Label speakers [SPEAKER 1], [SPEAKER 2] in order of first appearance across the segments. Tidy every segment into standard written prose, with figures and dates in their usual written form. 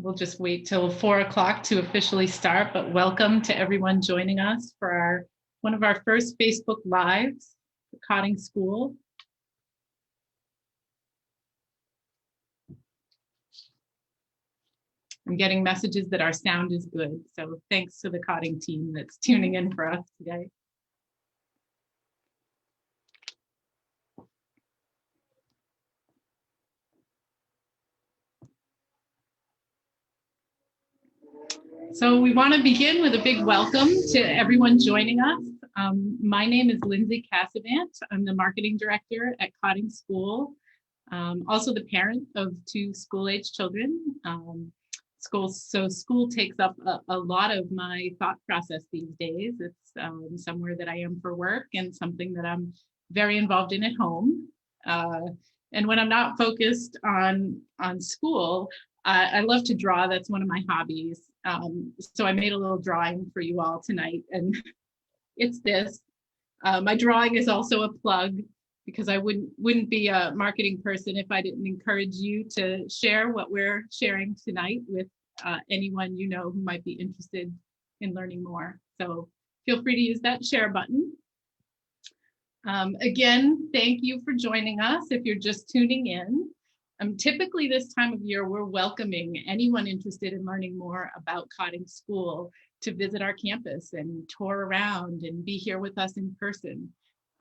[SPEAKER 1] We'll just wait till 4 o'clock to officially start, but welcome to everyone joining us for one of our first Facebook Lives for Cotting School. I'm getting messages that our sound is good, so thanks to the Cotting team that's tuning in for us today. So we want to begin with a big welcome to everyone joining us. My name is Lindsay Casavant. I'm the marketing director at Cotting School, also the parent of 2 school-age children. School takes up a lot of my thought process these days. It's somewhere that I am for work and something that I'm very involved in at home. And when I'm not focused on school, I love to draw. That's one of my hobbies. So I made a little drawing for you all tonight, and it's this. My drawing is also a plug because I wouldn't be a marketing person if I didn't encourage you to share what we're sharing tonight with anyone you know who might be interested in learning more. So feel free to use that share button. Again, thank you for joining us if you're just tuning in. Typically this time of year, we're welcoming anyone interested in learning more about Cotting School to visit our campus and tour around and be here with us in person.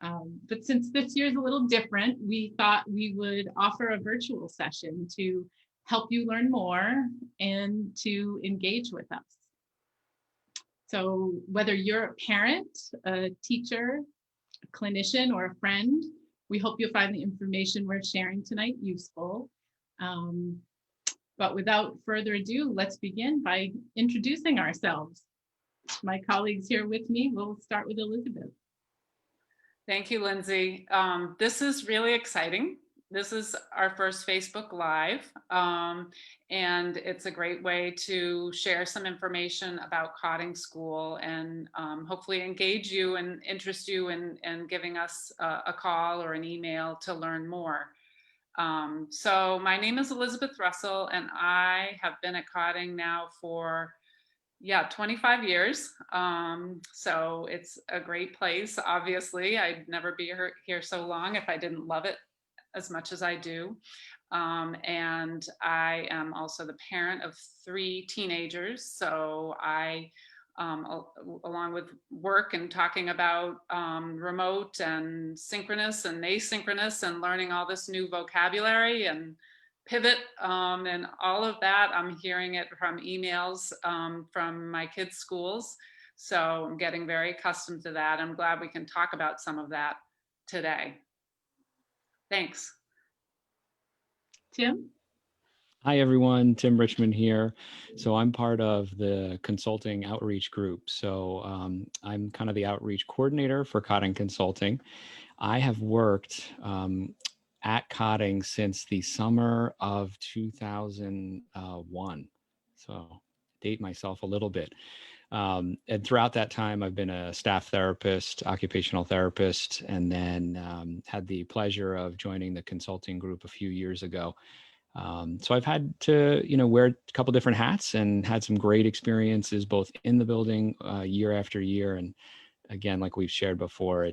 [SPEAKER 1] But since this year is a little different, we thought we would offer a virtual session to help you learn more and to engage with us. So whether you're a parent, a teacher, a clinician, or a friend, we hope you'll find the information we're sharing tonight useful. But without further ado, let's begin by introducing ourselves. My colleagues here with me, we'll start with Elizabeth.
[SPEAKER 2] Thank you, Lindsay. This is really exciting. This is our first Facebook Live, and it's a great way to share some information about Cotting School and hopefully engage you and interest you in giving us a call or an email to learn more. So my name is Elizabeth Russell, and I have been at Cotting now for 25 years. So it's a great place. Obviously, I'd never be here so long if I didn't love it as much as I do. And I am also the parent of 3 teenagers. So I, along with work and talking about remote and synchronous and asynchronous and learning all this new vocabulary and pivot and all of that, I'm hearing it from emails from my kids' schools. So I'm getting very accustomed to that. I'm glad we can talk about some of that today. Thanks.
[SPEAKER 1] Tim?
[SPEAKER 3] Hi, everyone. Tim Richmond here. So I'm part of the consulting outreach group. So I'm kind of the outreach coordinator for Cotting Consulting. I have worked at Cotting since the summer of 2001. So date myself a little bit. And throughout that time, I've been a staff therapist, occupational therapist, and then had the pleasure of joining the consulting group a few years ago. So I've had to, wear a couple different hats and had some great experiences both in the building year after year. And again, like we've shared before,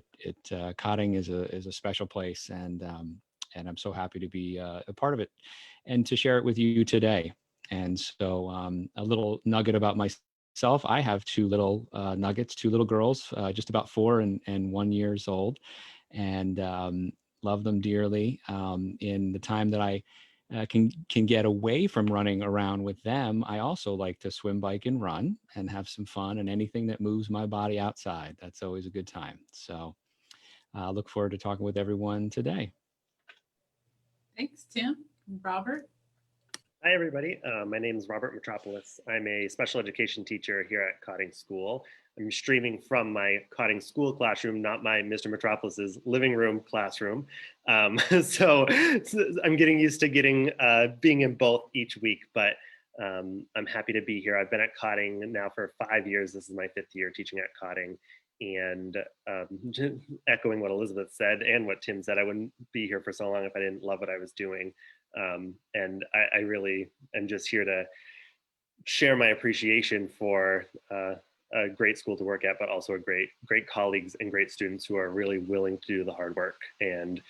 [SPEAKER 3] Cotting is a special place, and I'm so happy to be a part of it and to share it with you today. And so a little nugget about myself: I have 2 little nuggets, 2 little girls, just about 4 and 1 years old, and love them dearly. In the time that I can get away from running around with them, I also like to swim, bike, and run and have some fun, and anything that moves my body outside, that's always a good time. So I look forward to talking with everyone today.
[SPEAKER 1] Thanks, Tim. Robert?
[SPEAKER 4] Hi, everybody. My name is Robert Mitropoulos. I'm a special education teacher here at Cotting School. I'm streaming from my Cotting School classroom, not my Mr. Mitropoulos' living room classroom. So I'm getting used to being in both each week, but I'm happy to be here. I've been at Cotting now for 5 years. This is my 5th year teaching at Cotting. And echoing what Elizabeth said and what Tim said, I wouldn't be here for so long if I didn't love what I was doing. And I really am just here to share my appreciation for a great school to work at, but also great colleagues and great students who are really willing to do the hard work. And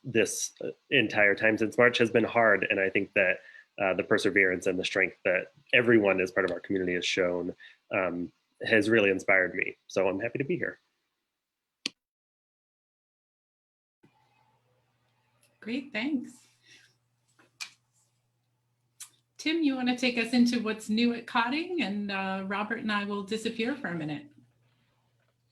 [SPEAKER 4] this entire time since March has been hard. And I think that the perseverance and the strength that everyone as part of our community has shown has really inspired me. So I'm happy to be here.
[SPEAKER 1] Great, thanks. Tim, you want to take us into what's new at Cotting, and Robert and I will disappear for a minute.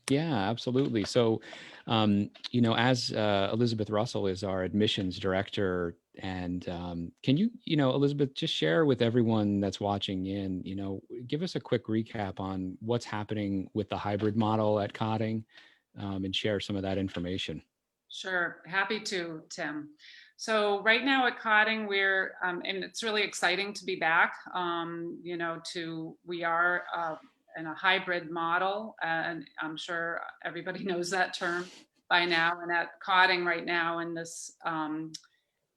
[SPEAKER 3] Yeah, absolutely. So, as Elizabeth Russell is our admissions director, and can you, Elizabeth, just share with everyone that's watching in, give us a quick recap on what's happening with the hybrid model at Cotting, and share some of that information.
[SPEAKER 2] Sure, happy to, Tim. So right now at Cotting, we're, and it's really exciting to be back, we are in a hybrid model, and I'm sure everybody knows that term by now. And at Cotting right now in this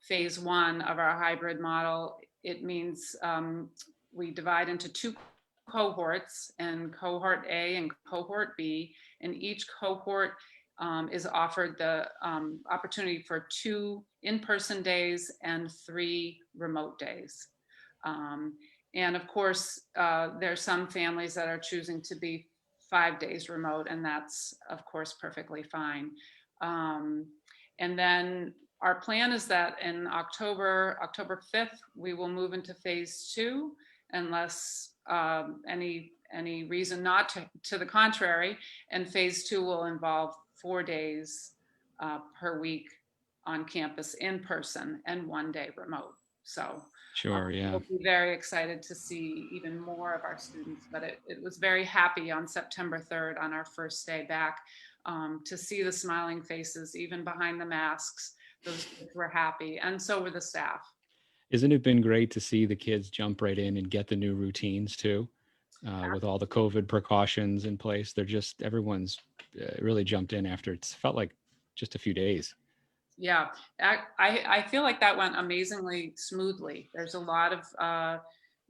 [SPEAKER 2] phase 1 of our hybrid model, it means we divide into 2 cohorts, and cohort A and cohort B, and each cohort is offered the opportunity for 2 in-person days and 3 remote days. And of course, there's some families that are choosing to be 5 days remote, and that's of course perfectly fine. And then our plan is that in October 5th, we will move into phase 2, unless any reason not to the contrary, and phase 2 will involve 4 days per week on campus in person and 1 day remote. So
[SPEAKER 3] Sure, yeah.
[SPEAKER 2] we'll be very excited to see even more of our students, but it was very happy on September 3rd, on our first day back, to see the smiling faces, even behind the masks. Those kids were happy, and so were the staff.
[SPEAKER 3] Isn't it been great to see the kids jump right in and get the new routines too? With all the COVID precautions in place, everyone's really jumped in after it's felt like just a few days.
[SPEAKER 2] Yeah, I feel like that went amazingly smoothly. There's a lot of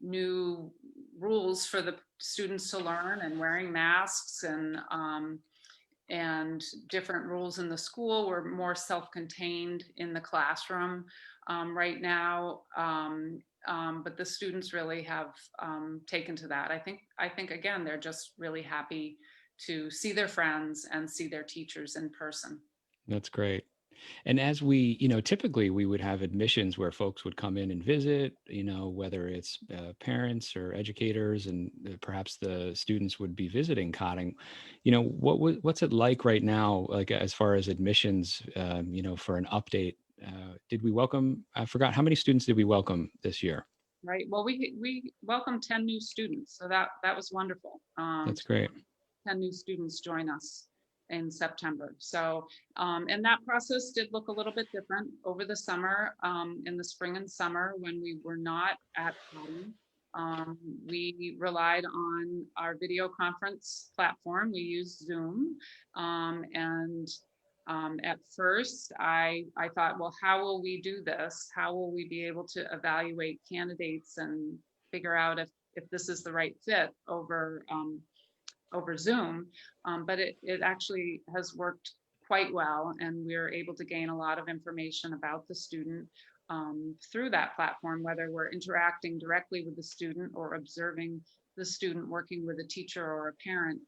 [SPEAKER 2] new rules for the students to learn, and wearing masks, and different rules in the school. We're more self-contained in the classroom right now. But the students really have taken to that. I think again, they're just really happy to see their friends and see their teachers in person.
[SPEAKER 3] That's great. And as we, typically we would have admissions where folks would come in and visit, whether it's parents or educators, and perhaps the students would be visiting Cotting. What's it like right now, like as far as admissions, for an update? Did we welcome, I forgot, how many students did we welcome this year?
[SPEAKER 2] Right. Well, we welcomed 10 new students, so that was wonderful.
[SPEAKER 3] That's great.
[SPEAKER 2] 10 new students join us in September. So, and that process did look a little bit different over the summer, in the spring and summer when we were not at Cotting. We relied on our video conference platform. We used Zoom, and at first I thought, well, how will we do this? How will we be able to evaluate candidates and figure out if this is the right fit over Zoom? But it actually has worked quite well, and we're able to gain a lot of information about the student through that platform, whether we're interacting directly with the student or observing the student working with a teacher or a parent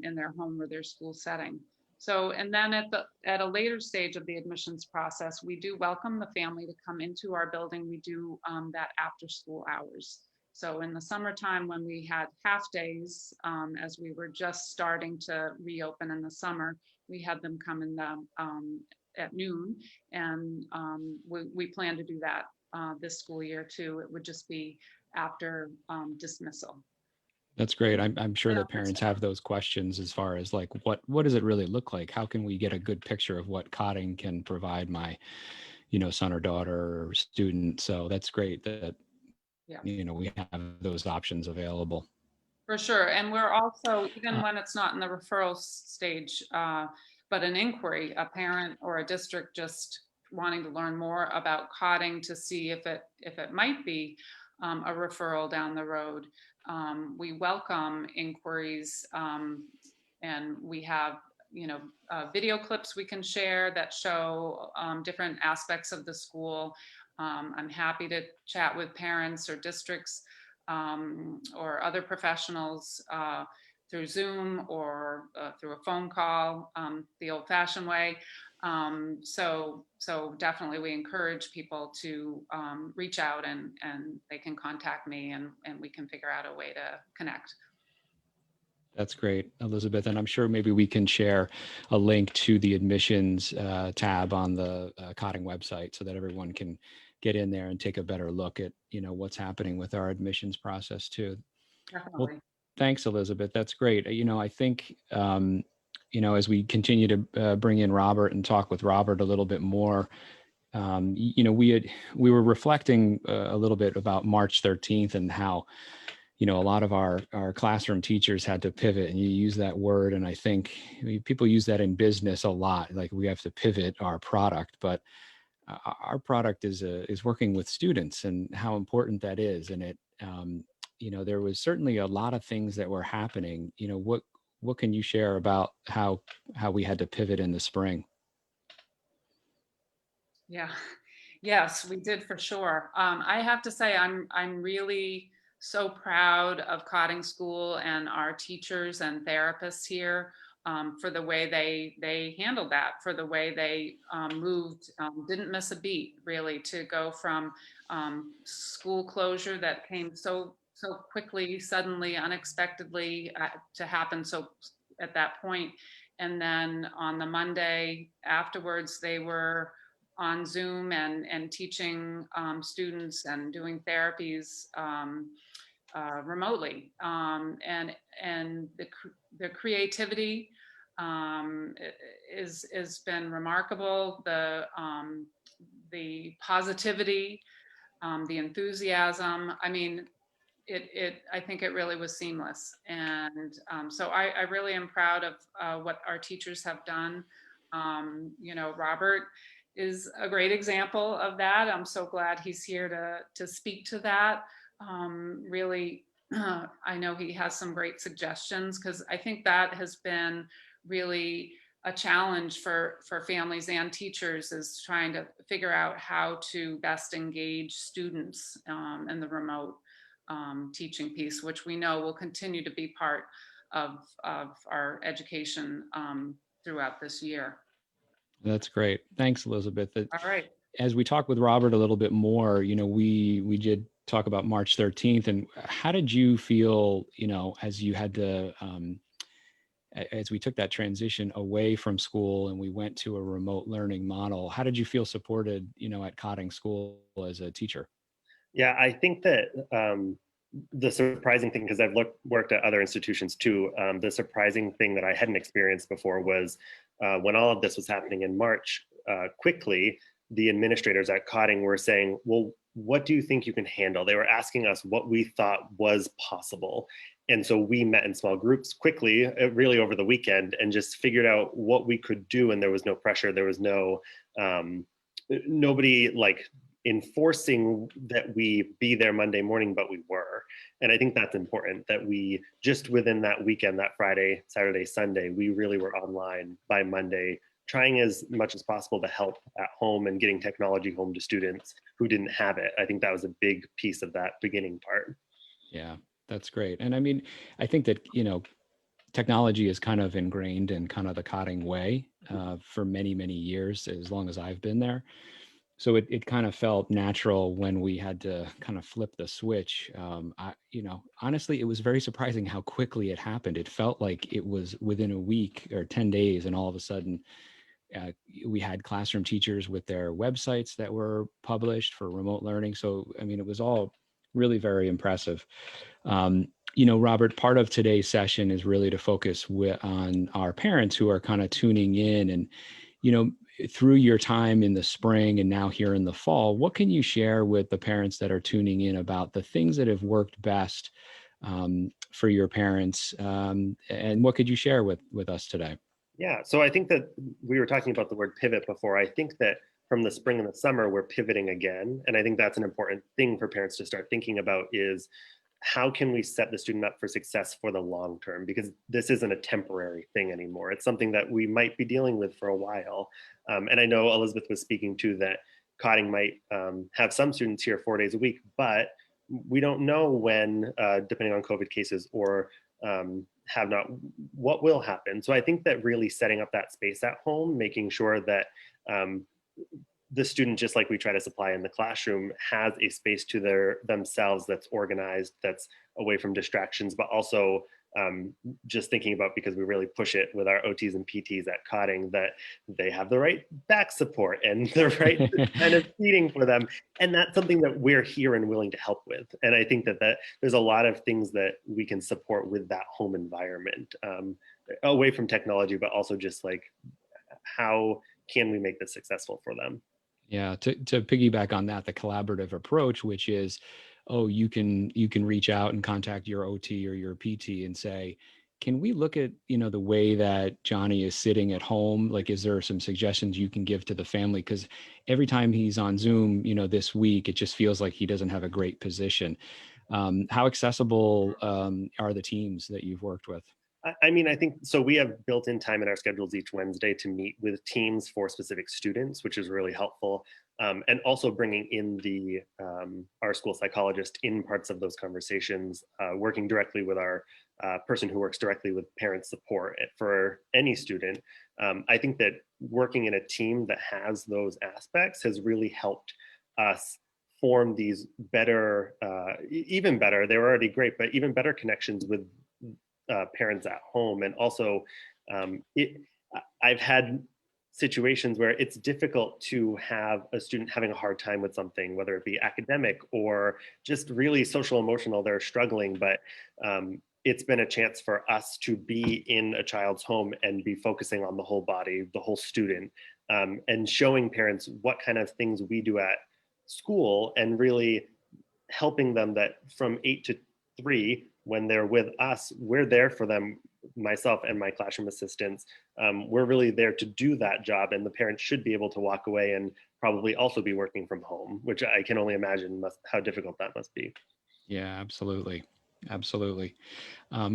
[SPEAKER 2] in their home or their school setting. So, and then at a later stage of the admissions process, we do welcome the family to come into our building. We do that after school hours. So in the summertime, when we had half days, as we were just starting to reopen in the summer, we had them come in at noon, and we plan to do that this school year too. It would just be after dismissal.
[SPEAKER 3] That's great. I'm sure that parents have those questions as far as like, what does it really look like? How can we get a good picture of what Cotting can provide my, son or daughter or student? So that's great that, we have those options available.
[SPEAKER 2] For sure. And we're also, even when it's not in the referral stage, but an inquiry, a parent or a district just wanting to learn more about Cotting to see if it might be a referral down the road. We welcome inquiries, and we have, video clips we can share that show different aspects of the school. I'm happy to chat with parents or districts or other professionals through Zoom or through a phone call, the old-fashioned way. So definitely we encourage people to reach out, and they can contact me, and we can figure out a way to connect.
[SPEAKER 3] That's great, Elizabeth. And I'm sure maybe we can share a link to the admissions tab on the Cotting website so that everyone can get in there and take a better look at, what's happening with our admissions process too.
[SPEAKER 2] Definitely.
[SPEAKER 3] Well, thanks, Elizabeth. That's great. I think, as we continue to bring in Robert and talk with Robert a little bit more, we were reflecting a little bit about March 13th and how, a lot of our classroom teachers had to pivot, and you use that word. And I think people use that in business a lot, like we have to pivot our product, but our product is working with students and how important that is. And it, there was certainly a lot of things that were happening. What can you share about how we had to pivot in the spring?
[SPEAKER 2] Yeah, yes, we did for sure. I have to say, I'm really so proud of Cotting School and our teachers and therapists here for the way they handled that, for the way they moved, didn't miss a beat, really, to go from school closure that came so quickly, suddenly, unexpectedly, to happen so at that point. And then on the Monday afterwards, they were on Zoom and teaching students and doing therapies remotely. And the creativity is been remarkable. The positivity, the enthusiasm. I mean, I think it really was seamless. And so I really am proud of what our teachers have done. Robert is a great example of that. I'm so glad he's here to speak to that. Really, I know he has some great suggestions, because I think that has been really a challenge for families and teachers, is trying to figure out how to best engage students in the remote teaching piece, which we know will continue to be part of our education throughout this year.
[SPEAKER 3] That's great. Thanks, Elizabeth.
[SPEAKER 2] All right.
[SPEAKER 3] As we talk with Robert a little bit more, we did talk about March 13th, and how did you feel, as you had to, as we took that transition away from school and we went to a remote learning model, how did you feel supported, at Cotting School as a teacher?
[SPEAKER 4] Yeah, I think that the surprising thing, because I've worked at other institutions too, the surprising thing that I hadn't experienced before was when all of this was happening in March, quickly, the administrators at Cotting were saying, well, what do you think you can handle? They were asking us what we thought was possible. And so we met in small groups quickly, really over the weekend, and just figured out what we could do. And there was no pressure. There was no, nobody like enforcing that we be there Monday morning, but we were. And I think that's important, that we just within that weekend, that Friday, Saturday, Sunday, we really were online by Monday, trying as much as possible to help at home and getting technology home to students who didn't have it. I think that was a big piece of that beginning part.
[SPEAKER 3] Yeah, that's great. And I mean, I think that, technology is kind of ingrained in kind of the Cotting way for many, many years, as long as I've been there. So it kind of felt natural when we had to kind of flip the switch. Honestly, it was very surprising how quickly it happened. It felt like it was within a week or 10 days, and all of a sudden we had classroom teachers with their websites that were published for remote learning. So, I mean, it was all really very impressive. Robert, part of today's session is really to focus on our parents who are kind of tuning in, and, through your time in the spring and now here in the fall, what can you share with the parents that are tuning in about the things that have worked best for your parents? And what could you share with us today?
[SPEAKER 4] Yeah, so I think that we were talking about the word pivot before. I think that from the spring and the summer, we're pivoting again. And I think that's an important thing for parents to start thinking about is how can we set the student up for success for the long term? Because this isn't a temporary thing anymore. It's something that we might be dealing with for a while. And I know Elizabeth was speaking to that Cotting might have some students here 4 days a week, but we don't know when, depending on COVID cases or have not, what will happen. So I think that really setting up that space at home, making sure that the student, just like we try to supply in the classroom, has a space to themselves that's organized, that's away from distractions, but also just thinking about, because we really push it with our OTs and PTs at Cotting, that they have the right back support and the right kind of seating for them. And that's something that we're here and willing to help with. And I think that there's a lot of things that we can support with that home environment, away from technology, but also just like, how can we make this successful for them?
[SPEAKER 3] Yeah, to piggyback on that, the collaborative approach, which is, oh, you can reach out and contact your OT or your PT and say, can we look at, the way that Johnny is sitting at home? Like, is there some suggestions you can give to the family? Because every time he's on Zoom, this week, it just feels like he doesn't have a great position. How accessible are the teams that you've worked with?
[SPEAKER 4] I mean, I think, so we have built-in time in our schedules each Wednesday to meet with teams for specific students, which is really helpful. And also bringing in our school psychologist in parts of those conversations, working directly with our person who works directly with parent support for any student. I think that working in a team that has those aspects has really helped us form these better, even better, they were already great, but even better connections with parents at home. And also I've had situations where it's difficult to have a student having a hard time with something, whether it be academic or just really social emotional, they're struggling, but it's been a chance for us to be in a child's home and be focusing on the whole body, the whole student, and showing parents what kind of things we do at school, and really helping them that from 8 to 3, when they're with us, we're there for them, myself and my classroom assistants. We're really there to do that job, and the parents should be able to walk away and probably also be working from home, which I can only imagine how difficult that must be.
[SPEAKER 3] Yeah, absolutely. Absolutely.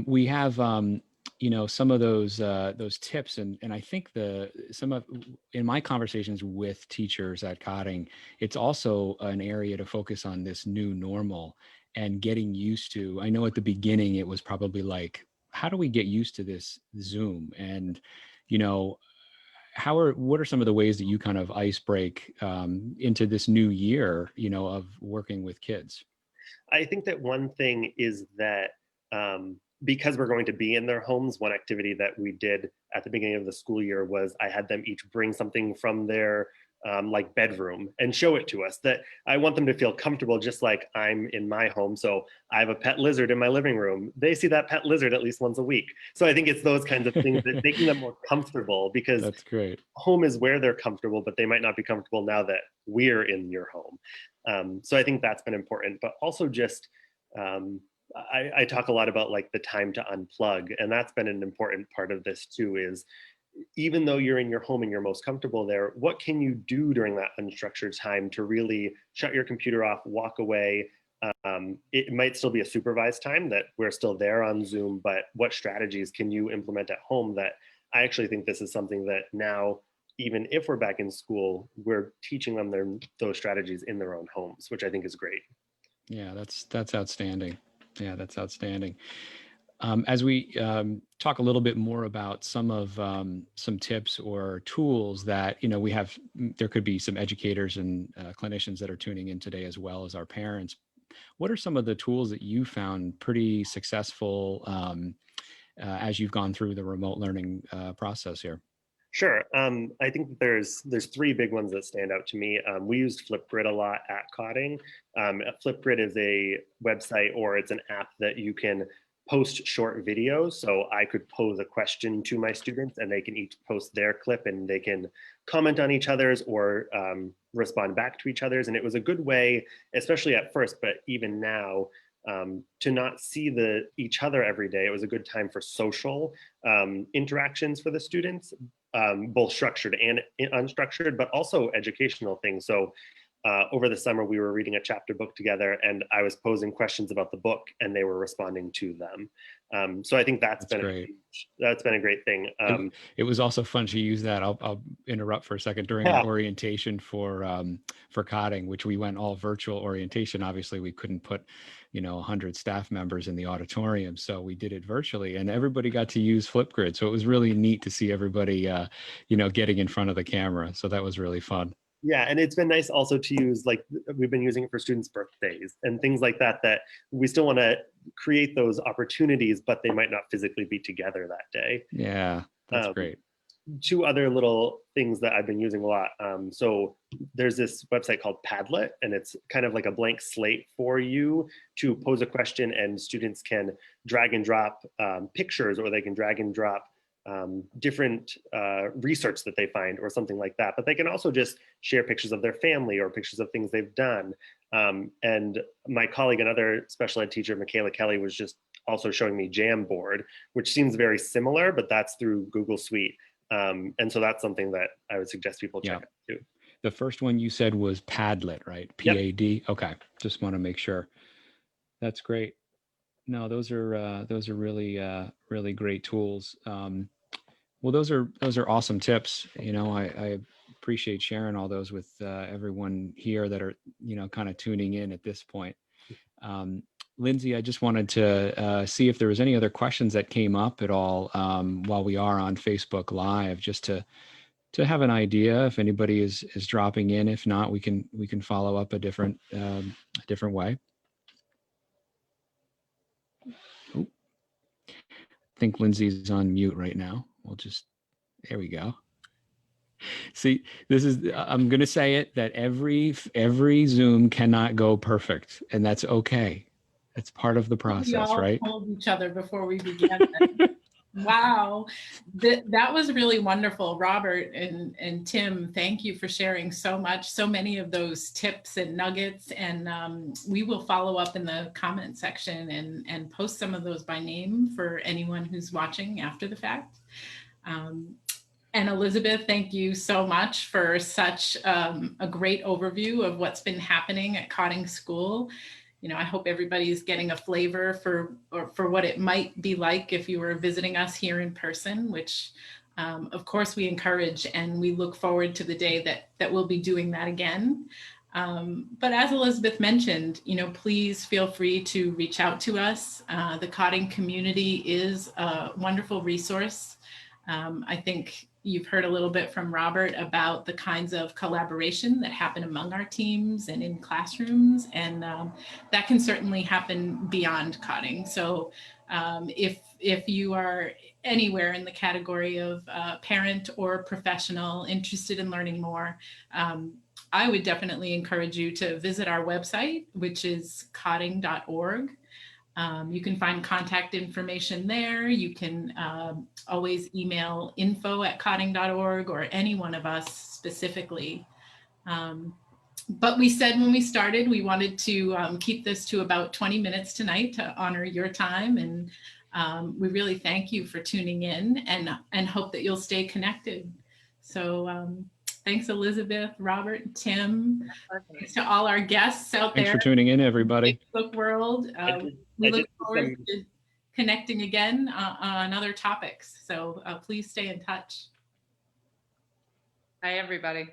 [SPEAKER 3] We have, some of those tips, and I think in my conversations with teachers at Cotting, it's also an area to focus on this new normal and getting used to. I know at the beginning it was probably like, how do we get used to this Zoom? And, what are some of the ways that you kind of ice break into this new year, of working with kids?
[SPEAKER 4] I think that one thing is that because we're going to be in their homes, one activity that we did at the beginning of the school year was I had them each bring something from their like bedroom and show it to us. That I want them to feel comfortable, just like I'm in my home. So I have a pet lizard in my living room. They see that pet lizard at least once a week. So I think it's those kinds of things that making them more comfortable, because
[SPEAKER 3] That's great.
[SPEAKER 4] home is where they're comfortable, but they might not be comfortable now that we're in your home. So I think that's been important, but also just, I talk a lot about like the time to unplug, and that's been an important part of this too, is even though you're in your home and you're most comfortable there, what can you do during that unstructured time to really shut your computer off, walk away? It might still be a supervised time that we're still there on Zoom, but what strategies can you implement at home? That I actually think this is something that now, even if we're back in school, we're teaching them those strategies in their own homes, which I think is great.
[SPEAKER 3] Yeah, that's outstanding. Yeah, that's outstanding. As we talk a little bit more about some tips or tools that we have, there could be some educators and clinicians that are tuning in today, as well as our parents. What are some of the tools that you found pretty successful as you've gone through the remote learning process here?
[SPEAKER 4] Sure. I think there's 3 big ones that stand out to me. We used Flipgrid a lot at Cotting. Flipgrid is a website, or it's an app that you can post short videos. So I could pose a question to my students and they can each post their clip and they can comment on each other's or respond back to each other's. And it was a good way, especially at first, but even now, to not see each other every day. It was a good time for social interactions for the students. both structured and unstructured, but also educational things. So over the summer, we were reading a chapter book together, and I was posing questions about the book, and they were responding to them. So I think that's been a great thing.
[SPEAKER 3] It was also fun to use that. I'll interrupt for a second. During our orientation for Cotting, which we went all virtual orientation. Obviously, we couldn't put 100 staff members in the auditorium, so we did it virtually, and everybody got to use Flipgrid. So it was really neat to see everybody getting in front of the camera. So that was really fun.
[SPEAKER 4] Yeah, and it's been nice also to use, like, we've been using it for students' birthdays and things like that, that we still want to create those opportunities, but they might not physically be together that day.
[SPEAKER 3] Yeah, that's great.
[SPEAKER 4] Two other little things that I've been using a lot. So there's this website called Padlet, and it's kind of like a blank slate for you to pose a question, and students can drag and drop pictures, or they can drag and drop different research that they find or something like that. But they can also just share pictures of their family or pictures of things they've done. And my colleague, another special ed teacher, Michaela Kelly, was just also showing me Jamboard, which seems very similar, but that's through Google Suite. And so that's something that I would suggest people check out too.
[SPEAKER 3] The first one you said was Padlet, right? P-A-D. Yep. Okay, just want to make sure. That's great. No, those are really great tools. Well, those are awesome tips. I appreciate sharing all those with everyone here that are kind of tuning in at this point. Lindsay, I just wanted to see if there was any other questions that came up at all while we are on Facebook Live, just to have an idea if anybody is dropping in. If not, we can follow up a different way. Ooh. I think Lindsay's on mute right now. There we go. See, I'm going to say it, that every Zoom cannot go perfect, and that's okay. It's part of the process, right?
[SPEAKER 1] We all told each other before we began. Wow, that was really wonderful. Robert and Tim, thank you for sharing so many of those tips and nuggets. And we will follow up in the comment section and post some of those by name for anyone who's watching after the fact. And Elizabeth, thank you so much for such a great overview of what's been happening at Cotting School. I hope everybody's getting a flavor for what it might be like if you were visiting us here in person, which of course we encourage, and we look forward to the day that we'll be doing that again. But as Elizabeth mentioned, please feel free to reach out to us. The Cotting community is a wonderful resource. I think you've heard a little bit from Robert about the kinds of collaboration that happen among our teams and in classrooms, and that can certainly happen beyond Cotting. So if you are anywhere in the category of parent or professional interested in learning more, I would definitely encourage you to visit our website, which is cotting.org. You can find contact information there. You can always email info@cotting.org or any one of us specifically. But we said when we started, we wanted to keep this to about 20 minutes tonight to honor your time. And we really thank you for tuning in and hope that you'll stay connected. So thanks, Elizabeth, Robert, Tim. Thanks to all our guests out there.
[SPEAKER 3] Thanks for tuning in, everybody.
[SPEAKER 1] Facebook world. We look forward to connecting again on other topics. So please stay in touch.
[SPEAKER 2] Hi, everybody.